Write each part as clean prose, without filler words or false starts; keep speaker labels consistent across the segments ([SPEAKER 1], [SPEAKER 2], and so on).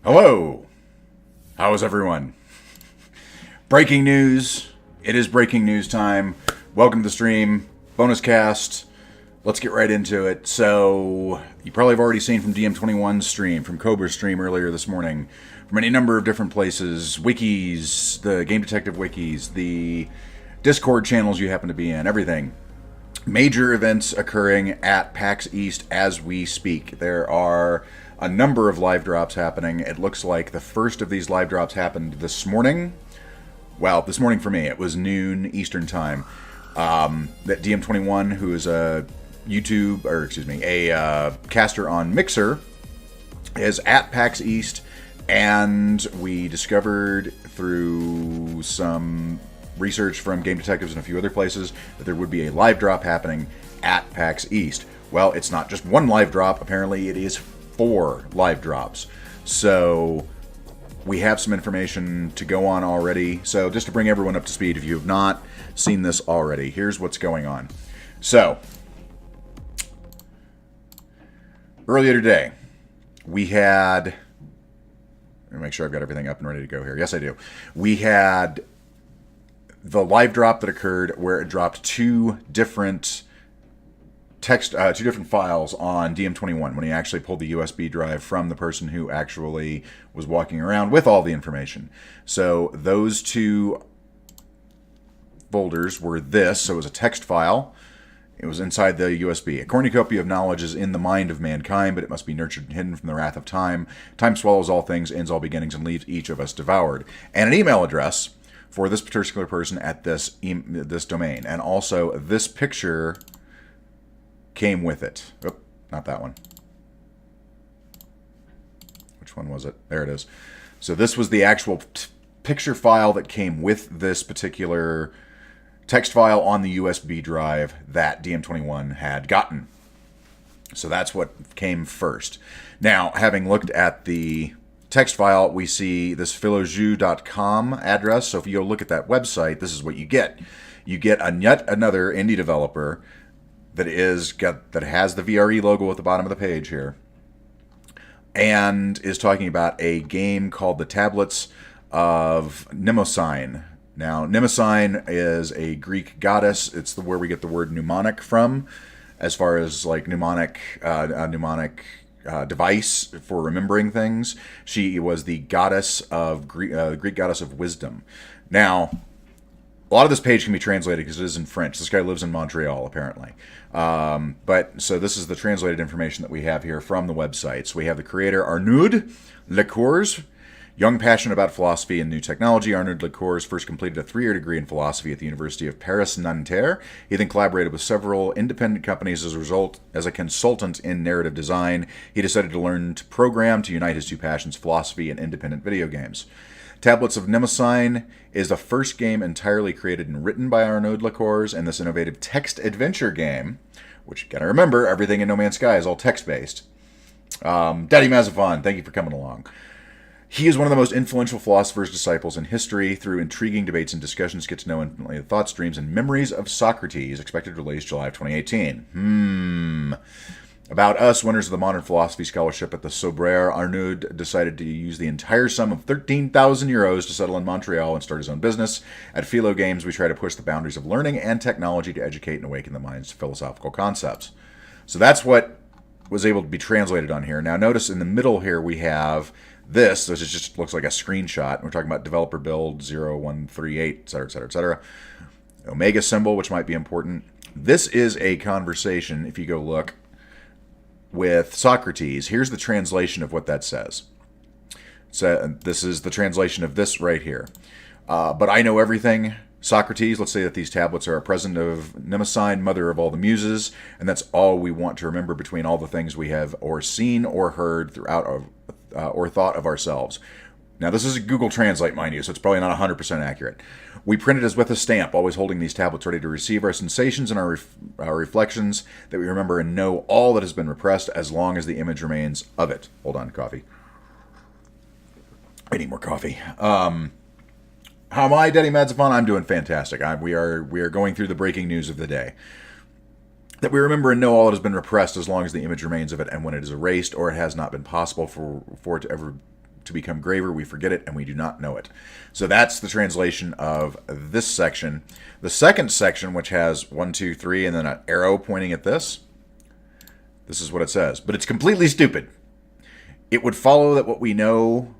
[SPEAKER 1] Hello! How is everyone? Breaking news. It is breaking news time. Welcome to the stream. Bonus cast. Let's get right into it. So, you probably have already seen from DM21's stream, from Cobra's stream earlier this morning, from any number of different places, wikis, the Game Detective wikis, the Discord channels you happen to be in, everything. Major events occurring at PAX East as we speak. There are a number of live drops happening. It looks like the first of these live drops happened this morning. Well, this morning for me. It was noon Eastern time. That DM21, who is a caster on Mixer, is at PAX East, and we discovered through some research from Game Detectives and a few other places that there would be a live drop happening at PAX East. Well, it's not just one live drop. Apparently, it is 4 live drops. So we have some information to go on already. So just to bring everyone up to speed, if you have not seen this already, here's what's going on. So earlier today, we had... Let me make sure I've got everything up and ready to go here. Yes, I do. We had the live drop that occurred where it dropped 2 different two different files on DM21 when he actually pulled the USB drive from the person who actually was walking around with all the information. So those 2 folders were this. So it was a text file. It was inside the USB. A cornucopia of knowledge is in the mind of mankind, but it must be nurtured and hidden from the wrath of time. Time swallows all things, ends all beginnings, and leaves each of us devoured. And an email address for this particular person at this domain. And also, this picture came with it. Oh, not that one. Which one was it? There it is. So this was the actual picture file that came with this particular text file on the USB drive that DM21 had gotten. So that's what came first. Now, having looked at the text file, we see this philojeu.com address. So if you go look at that website, this is what you get. You get yet another indie developer that has the VRE logo at the bottom of the page here, and is talking about a game called The Tablets of Mnemosyne. Now, Mnemosyne is a Greek goddess. It's where we get the word mnemonic from, as far as like mnemonic device for remembering things. She was the goddess of Greek goddess of wisdom. Now, a lot of this page can be translated because it is in French. This guy lives in Montreal, apparently. So this is the translated information that we have here from the website. So we have the creator, Arnaud Lecours. Young, passionate about philosophy and new technology, Arnaud Lecours first completed a 3-year degree in philosophy at the University of Paris-Nanterre. He then collaborated with several independent companies as a consultant in narrative design. He decided to learn to program to unite his 2 passions, philosophy and independent video games. Tablets of Mnemosyne is the first game entirely created and written by Arnaud Lecours, and this innovative text adventure game, which you gotta remember, everything in No Man's Sky is all text-based. Daddy Mazafon, thank you for coming along. He is one of the most influential philosophers' disciples in history. Through intriguing debates and discussions, get to know intimately the thoughts, dreams, and memories of Socrates, expected to release July of 2018. About us, winners of the Modern Philosophy Scholarship at the Sorbonne, Arnaud decided to use the entire sum of 13,000 euros to settle in Montreal and start his own business. At Philo Games, we try to push the boundaries of learning and technology to educate and awaken the minds to philosophical concepts. So that's what was able to be translated on here. Now notice in the middle here we have this just looks like a screenshot. We're talking about developer build 0138, etc., etc., etc. Omega symbol, which might be important. This is a conversation, if you go look, with Socrates. Here's the translation of what that says. So this is the translation of this right here. But I know everything. Socrates, let's say that these tablets are a present of Mnemosyne, mother of all the muses, and that's all we want to remember between all the things we have or seen or heard throughout or thought of ourselves. Now, this is a Google Translate, mind you, so it's probably not 100% accurate. We print it as with a stamp, always holding these tablets ready to receive our sensations and our reflections, that we remember and know all that has been repressed as long as the image remains of it. Hold on, coffee. I need more coffee. How am I, Daddy Madzafon? I'm doing fantastic. We are going through the breaking news of the day. That we remember and know all that has been repressed as long as the image remains of it, and when it is erased or it has not been possible for it to ever to become graver. We forget it, and we do not know it. So that's the translation of this section. The second section, which has 1, 2, 3, and then an arrow pointing at this, this is what it says. But it's completely stupid. It would follow that what we know,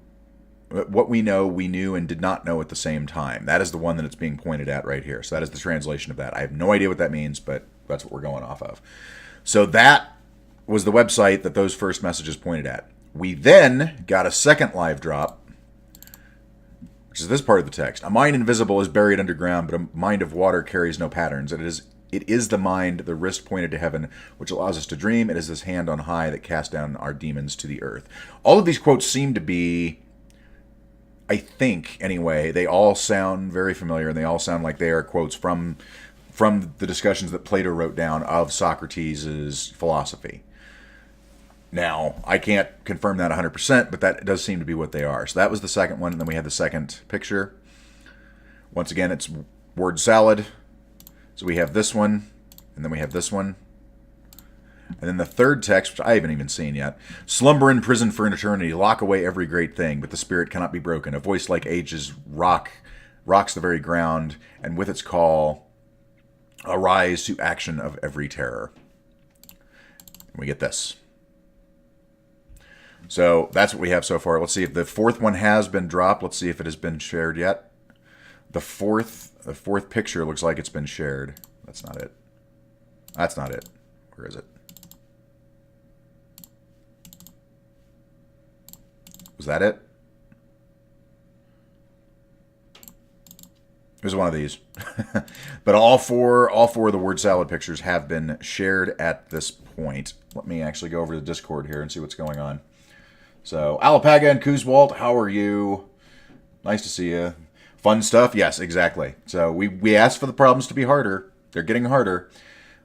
[SPEAKER 1] we knew and did not know at the same time. That is the one that it's being pointed at right here. So that is the translation of that. I have no idea what that means, but that's what we're going off of. So that was the website that those first messages pointed at. We then got a second live drop, which is this part of the text. A mind invisible is buried underground, but a mind of water carries no patterns. It is the mind, the wrist pointed to heaven, which allows us to dream. It is this hand on high that casts down our demons to the earth. All of these quotes seem to be, I think, anyway, they all sound very familiar, and they all sound like they are quotes from the discussions that Plato wrote down of Socrates' philosophy. Now, I can't confirm that 100%, but that does seem to be what they are. So that was the second one, and then we have the second picture. Once again, it's word salad. So we have this one, and then we have this one. And then the third text, which I haven't even seen yet. Slumber in prison for an eternity, lock away every great thing, but the spirit cannot be broken. A voice like ages rocks the very ground, and with its call, arise to action of every terror. And we get this. So that's what we have so far. Let's see if the fourth one has been dropped. Let's see if it has been shared yet. The fourth picture looks like it's been shared. That's not it. That's not it. Where is it? Was that it? It was one of these. But all four of the word salad pictures have been shared at this point. Let me actually go over to Discord here and see what's going on. So, Alapaga and Kuzwalt, how are you? Nice to see you. Fun stuff? Yes, exactly. So, we asked for the problems to be harder. They're getting harder.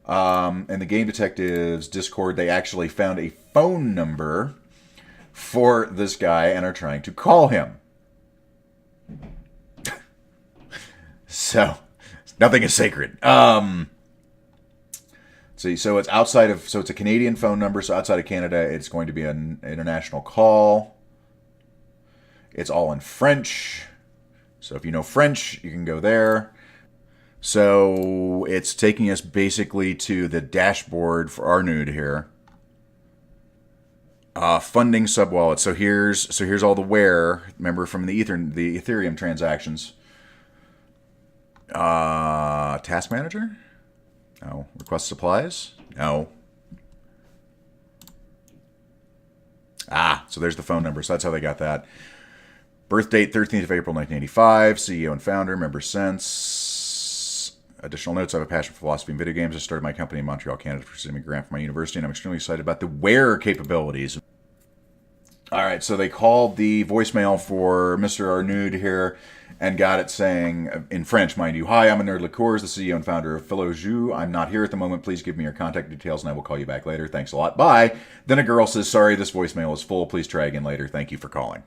[SPEAKER 1] And the Game Detectives Discord, they actually found a phone number for this guy and are trying to call him. So, nothing is sacred. See, so it's so it's a Canadian phone number, so outside of Canada, it's going to be an international call. It's all in French. So if you know French, you can go there. So it's taking us basically to the dashboard for Arnud here. Funding subwallet. So here's all the where. Remember from the Ethereum transactions. Task manager? No. Request supplies? No. So there's the phone number. So that's how they got that. Birth date, 13th of April, 1985. CEO and founder, member since. Additional notes, I have a passion for philosophy and video games. I started my company in Montreal, Canada, pursuing a grant from my university, and I'm extremely excited about the wear capabilities. All right, so they called the voicemail for Mr. Arnud here and got it saying, in French, mind you, "Hi, I'm a Nerd Licours, the CEO and founder of Philo Jus. I'm not here at the moment. Please give me your contact details and I will call you back later. Thanks a lot. Bye." Then a girl says, "Sorry, this voicemail is full. Please try again later. Thank you for calling."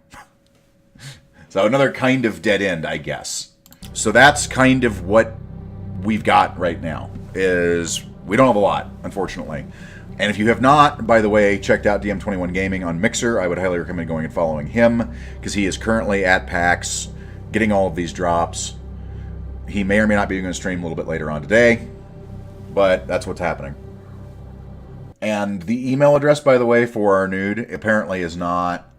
[SPEAKER 1] So another kind of dead end, I guess. So that's kind of what we've got right now, is we don't have a lot, unfortunately. And if you have not, by the way, checked out DM21 Gaming on Mixer, I would highly recommend going and following him, because he is currently at PAX getting all of these drops. He may or may not be doing a stream a little bit later on today, but that's what's happening. And the email address, by the way, for our nude apparently is not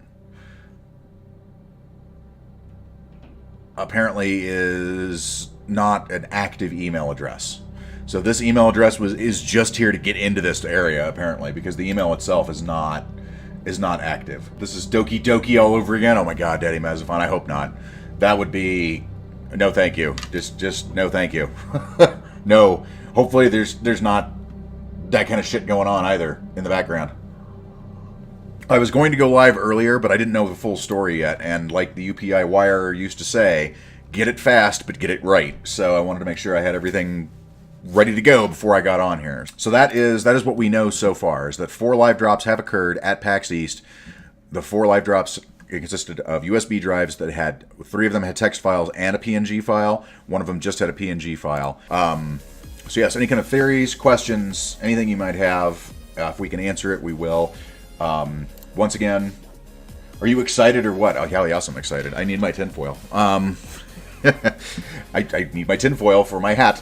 [SPEAKER 1] an active email address. So this email address is just here to get into this area, apparently, because the email itself is not active. This is Doki Doki all over again. Oh my god, Daddy Mazafan, I hope not. That would be no thank you. Just no thank you. No. Hopefully there's not that kind of shit going on either in the background. I was going to go live earlier, but I didn't know the full story yet, and like the UPI Wire used to say, get it fast, but get it right. So I wanted to make sure I had everything ready to go before I got on here. So that is what we know so far, is that 4 live drops have occurred at PAX East. The 4 live drops consisted of USB drives that had 3 of them had text files and a PNG file. 1 of them just had a PNG file. So yes, any kind of theories, questions, anything you might have, if we can answer it, we will. Once again, Are you excited or what? Oh, hell yes, I'm excited. I need my tinfoil. I need my tinfoil for my hat.